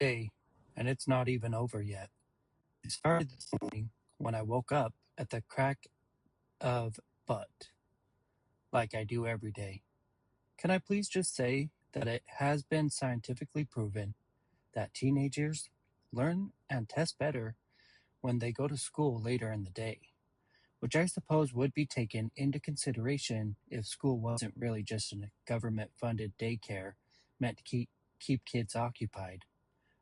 day, and it's not even over yet. It started this morning when I woke up at the crack of butt, like I do every day. Can I please just say that it has been scientifically proven that teenagers learn and test better when they go to school later in the day, which I suppose would be taken into consideration if school wasn't really just a government-funded daycare meant to keep kids occupied.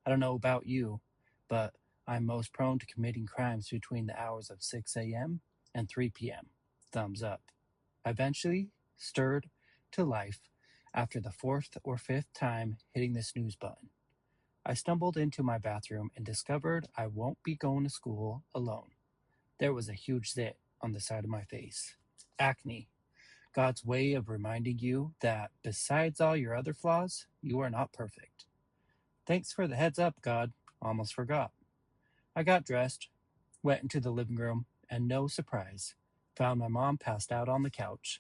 I don't know about you, but I'm most prone to committing crimes between the hours of 6 a.m. and 3 p.m. Thumbs up. I eventually stirred to life after the fourth or fifth time hitting the snooze button. I stumbled into my bathroom and discovered I won't be going to school alone. There was a huge zit on the side of my face. Acne. God's way of reminding you that besides all your other flaws, you are not perfect. Thanks for the heads up, God. Almost forgot. I got dressed, went into the living room, and no surprise, found my mom passed out on the couch.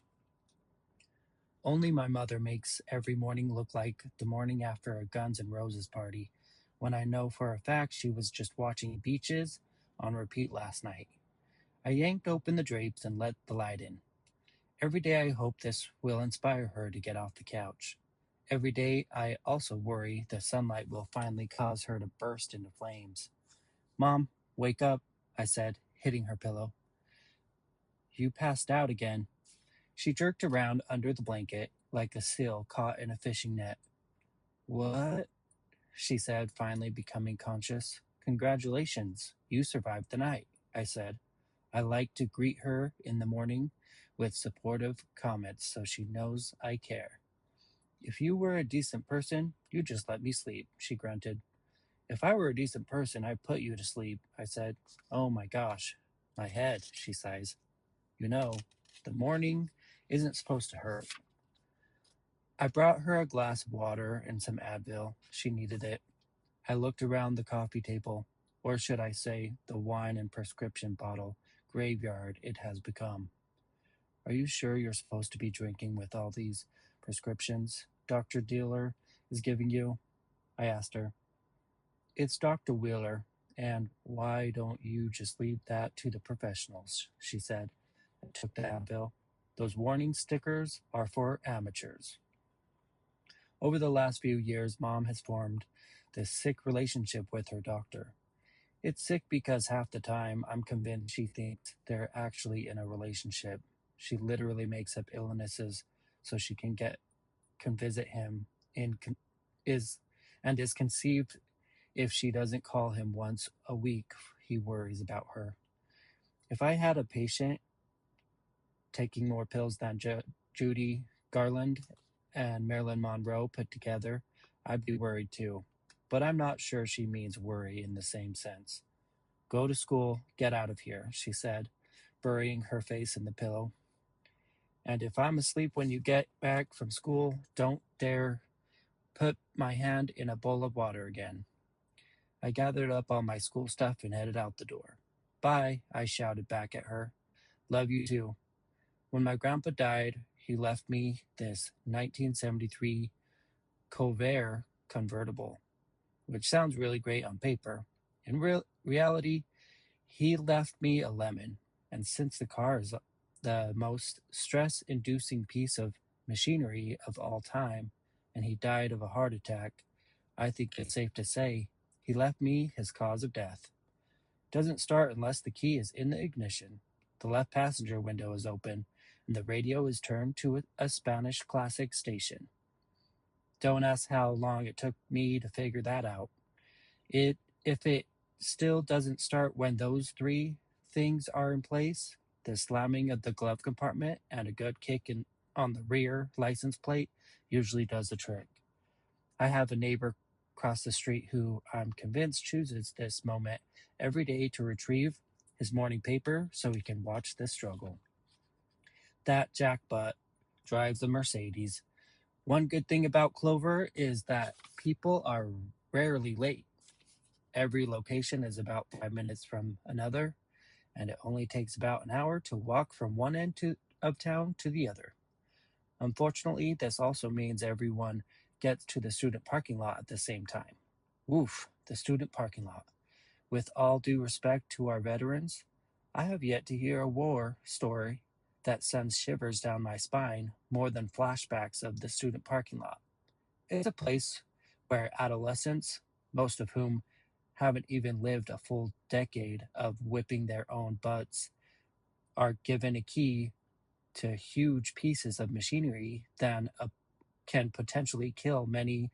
Only my mother makes every morning look like the morning after a Guns N' Roses party, when I know for a fact she was just watching Beaches on repeat last night. I yanked open the drapes and let the light in. Every day I hope this will inspire her to get off the couch. Every day I also worry the sunlight will finally cause her to burst into flames. Mom, wake up, I said, hitting her pillow. You passed out again. She jerked around under the blanket like a seal caught in a fishing net. What? She said, finally becoming conscious. Congratulations, you survived the night, I said. I like to greet her in the morning with supportive comments so she knows I care. If you were a decent person, you'd just let me sleep, she grunted. If I were a decent person, I'd put you to sleep, I said. Oh my gosh, my head, she sighs. You know, the morning isn't supposed to hurt. I brought her a glass of water and some Advil. She needed it. I looked around the coffee table, or should I say, the wine and prescription bottle graveyard it has become. Are you sure you're supposed to be drinking with all these prescriptions Dr. Dealer is giving you? I asked her. It's Dr. Wheeler, and why don't you just leave that to the professionals, she said. I took the Advil. Those warning stickers are for amateurs. Over the last few years, Mom has formed this sick relationship with her doctor. It's sick because half the time I'm convinced she thinks they're actually in a relationship. She literally makes up illnesses so she can visit him is conceived if she doesn't call him once a week. He worries about her. If I had a patient taking more pills than Judy Garland and Marilyn Monroe put together, I'd be worried too. But I'm not sure she means worry in the same sense. Go to school, get out of here, she said, burying her face in the pillow. And if I'm asleep when you get back from school, don't dare put my hand in a bowl of water again. I gathered up all my school stuff and headed out the door. Bye, I shouted back at her. Love you too. When my grandpa died, he left me this 1973 Covair convertible, which sounds really great on paper. In reality, he left me a lemon, and since the car is the most stress-inducing piece of machinery of all time, and he died of a heart attack, I think it's safe to say he left me his cause of death. Doesn't start unless the key is in the ignition. The left passenger window is open, and the radio is turned to a Spanish classic station. Don't ask how long it took me to figure that out. If it still doesn't start when those three things are in place, the slamming of the glove compartment and a good kick on the rear license plate usually does the trick. I have a neighbor across the street who I'm convinced chooses this moment every day to retrieve his morning paper so he can watch the struggle. That jackbutt drives a Mercedes. One good thing about Clover is that people are rarely late. Every location is about 5 minutes from another, and it only takes about an hour to walk from one end of town to the other. Unfortunately, this also means everyone gets to the student parking lot at the same time. Oof, the student parking lot. With all due respect to our veterans, I have yet to hear a war story that sends shivers down my spine more than flashbacks of the student parking lot. It's a place where adolescents, most of whom haven't even lived a full decade of whipping their own butts, are given a key to huge pieces of machinery that can potentially kill many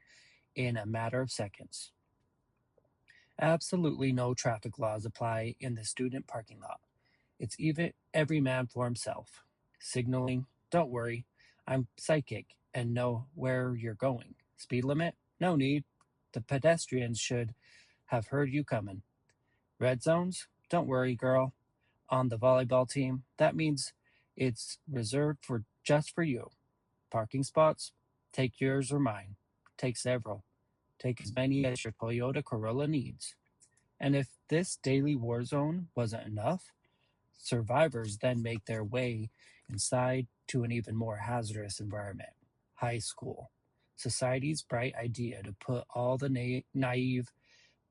in a matter of seconds. Absolutely no traffic laws apply in the student parking lot. It's even every man for himself. Signaling, don't worry, I'm psychic and know where you're going. Speed limit, no need. The pedestrians should have heard you coming. Red zones, don't worry, girl. On the volleyball team, that means it's reserved for just for you. Parking spots, take yours or mine. Take several. Take as many as your Toyota Corolla needs. And if this daily war zone wasn't enough, survivors then make their way inside to an even more hazardous environment, high school. Society's bright idea to put all the naive,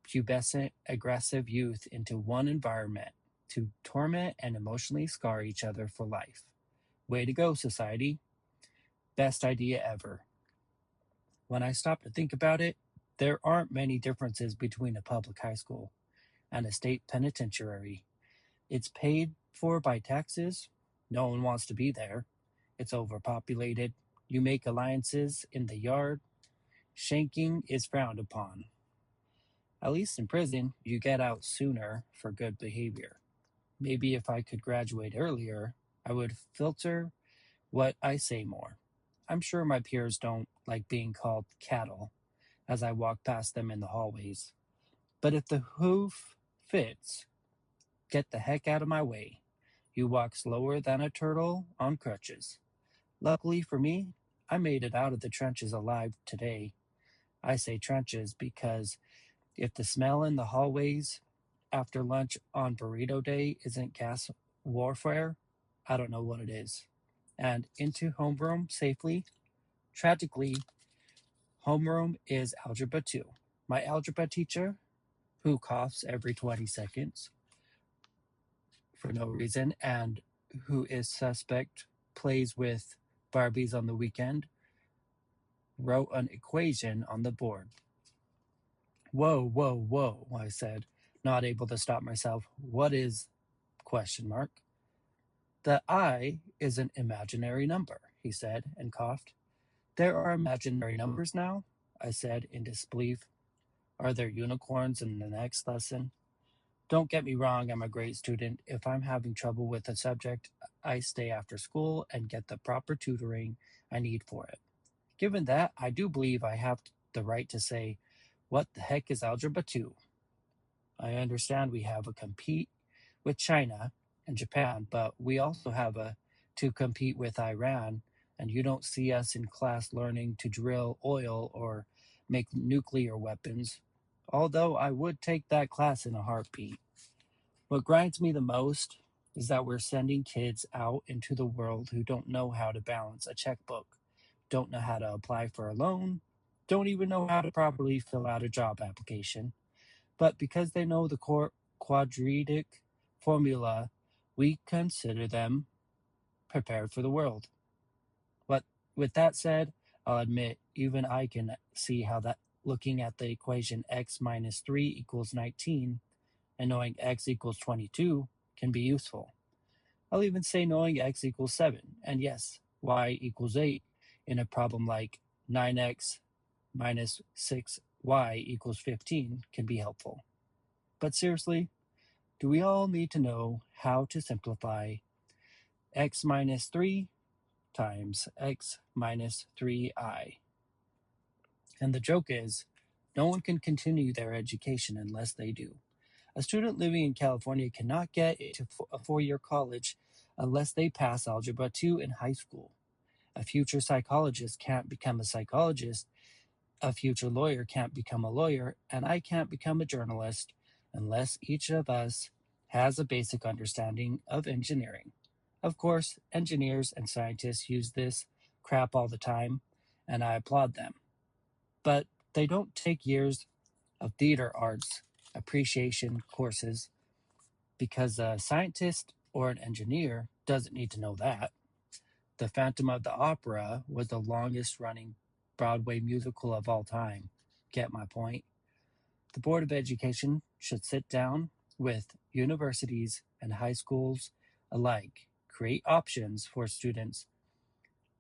pubescent, aggressive youth into one environment to torment and emotionally scar each other for life. Way to go, society. Best idea ever. When I stop to think about it, there aren't many differences between a public high school and a state penitentiary. It's paid for by taxes. No one wants to be there. It's overpopulated. You make alliances in the yard. Shanking is frowned upon. At least in prison, you get out sooner for good behavior. Maybe if I could graduate earlier, I would filter what I say more. I'm sure my peers don't like being called cattle as I walk past them in the hallways. But if the hoof fits, get the heck out of my way. You walk slower than a turtle on crutches. Luckily for me, I made it out of the trenches alive today. I say trenches because if the smell in the hallways after lunch on burrito day isn't gas warfare, I don't know what it is. And into homeroom safely. Tragically, homeroom is Algebra 2. My algebra teacher, who coughs every 20 seconds for no reason and who is suspect plays with Barbies on the weekend, wrote an equation on the board. Whoa, whoa, whoa, I said, not able to stop myself. What is ? The I is an imaginary number, he said, and coughed. There are imaginary numbers now, I said in disbelief. Are there unicorns in the next lesson? Don't get me wrong, I'm a great student. If I'm having trouble with a subject, I stay after school and get the proper tutoring I need for it. Given that, I do believe I have the right to say, what the heck is Algebra 2? I understand we have a compete with China and Japan, but we also have to compete with Iran, and you don't see us in class learning to drill oil or make nuclear weapons, although I would take that class in a heartbeat. What grinds me the most is that we're sending kids out into the world who don't know how to balance a checkbook, don't know how to apply for a loan, don't even know how to properly fill out a job application. But because they know the quadratic formula, we consider them prepared for the world. But with that said, I'll admit even I can see how that looking at the equation x minus 3 equals 19 and knowing x equals 22 can be useful. I'll even say knowing x equals 7 and yes, y equals 8 in a problem like 9x minus 6y equals 15 can be helpful. But seriously, do we all need to know how to simplify x minus 3 times x minus 3i? And the joke is, no one can continue their education unless they do. A student living in California cannot get into a four-year college unless they pass Algebra 2 in high school. A future psychologist can't become a psychologist, a future lawyer can't become a lawyer, and I can't become a journalist unless each of us has a basic understanding of engineering. Of course, engineers and scientists use this crap all the time, and I applaud them. But they don't take years of theater arts appreciation courses because a scientist or an engineer doesn't need to know that. The Phantom of the Opera was the longest running Broadway musical of all time. Get my point? The Board of Education should sit down with universities and high schools alike, create options for students.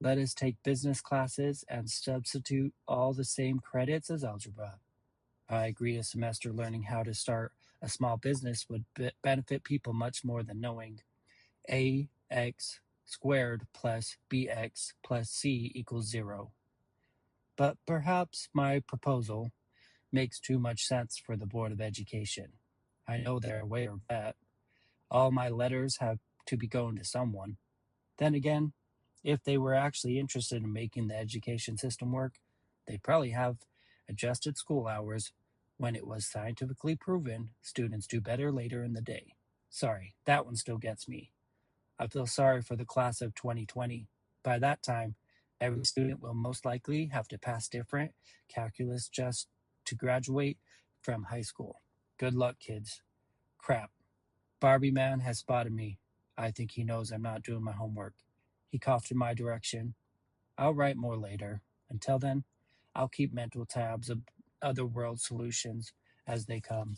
Let us take business classes and substitute all the same credits as algebra. I agree a semester learning how to start a small business would benefit people much more than knowing ax squared plus bx plus c equals 0. But perhaps my proposal makes too much sense for the Board of Education. I know they're aware of that. All my letters have to be going to someone. Then again, if they were actually interested in making the education system work, they'd probably have adjusted school hours when it was scientifically proven students do better later in the day. Sorry, that one still gets me. I feel sorry for the class of 2020. By that time, every student will most likely have to pass different calculus just to graduate from high school. Good luck, kids. Crap. Barbie Man has spotted me. I think he knows I'm not doing my homework. He coughed in my direction. I'll write more later. Until then, I'll keep mental tabs of other world solutions as they come.